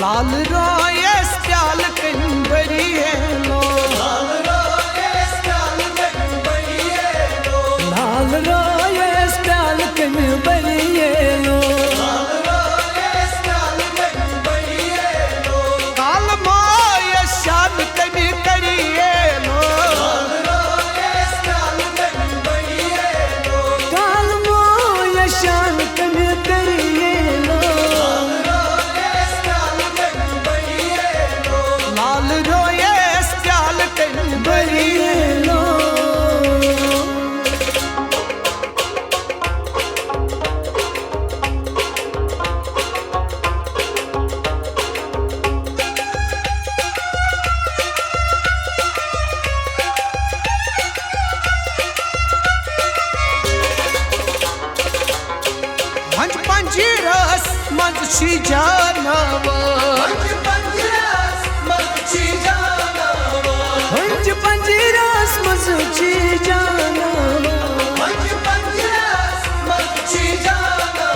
लाल रोए स्याल कंबरी है लो, लाल रोए स्याल कंबरी है लो, लाल रोए स्याल कंबरी है लो, लाल रोए स्याल कंबरी है लो, काल मोय शाम कभी करिए लो, लाल रोए स्याल कंबरी है लो, काल मोय शाम कभी करिए लो, लाल रोए स्याल कंबरी है लो। मंच पंजीरस मंची जानवर, पंच पंजरस मच्छी जानवा, मंच पंजीरस मंची जानवर, पंच पंजरस मच्छी जानवा,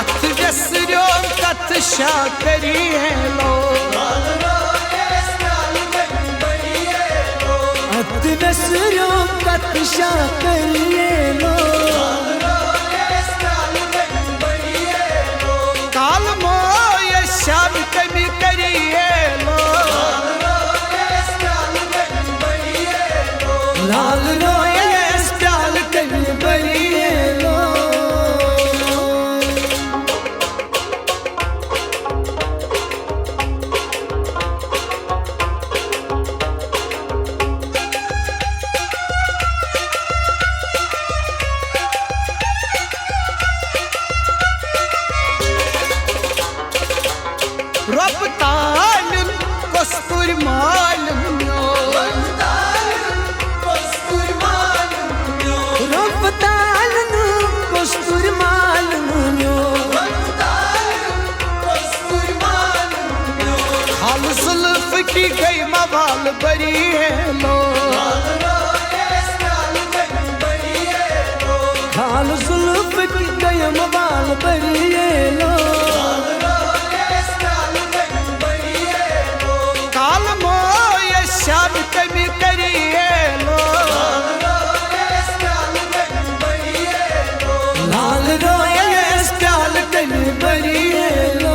अथ जसरो कथ शाकरी है लो, लाल रोए स्याल कंबरी है लो, अथ जसरो कथ शाकरी है लो, लाल रोए स्याल कंबरी है लो, काल मोय शाम कभी करिए लो, लाल रोए स्याल कंबरी है लो। रब तालन कस्तूर मालूम यो, रब तालन कस्तूर मालूम यो, हाल जुल्फ की गई मवाल बरी है लो, हाल जुल्फ की गई मवाल बरी है लो, काल मोय शाम कभी करिए लो, लाल रोए स्याल कंबरी है लो।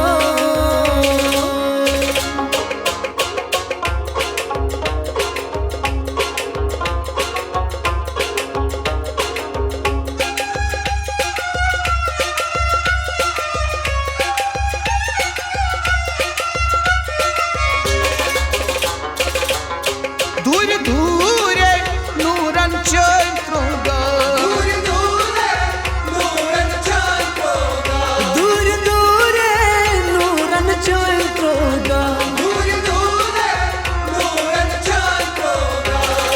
दूर दूर नूरन चंद्रोगा, दूर दूर नूरन चंद्रोगा,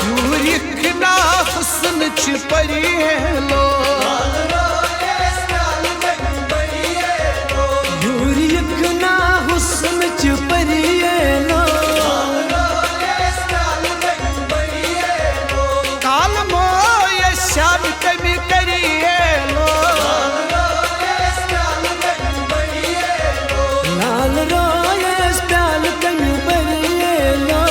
दूर इखना हुस्न छिपरी है लो, दूर इखना हुस्न छिपरी है लो, काल मोय शाम कभी करिए लो, लाल रोए स्याल कंबरी है लो,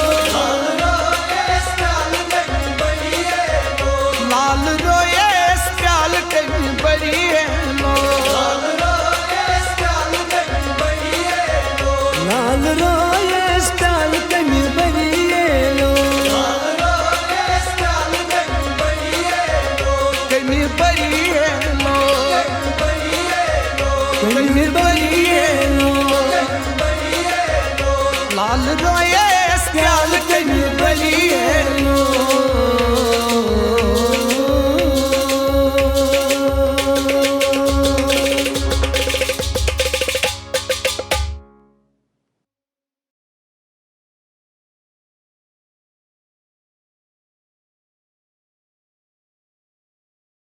लाल रोए स्याल कंबरी है लो, लाल रोए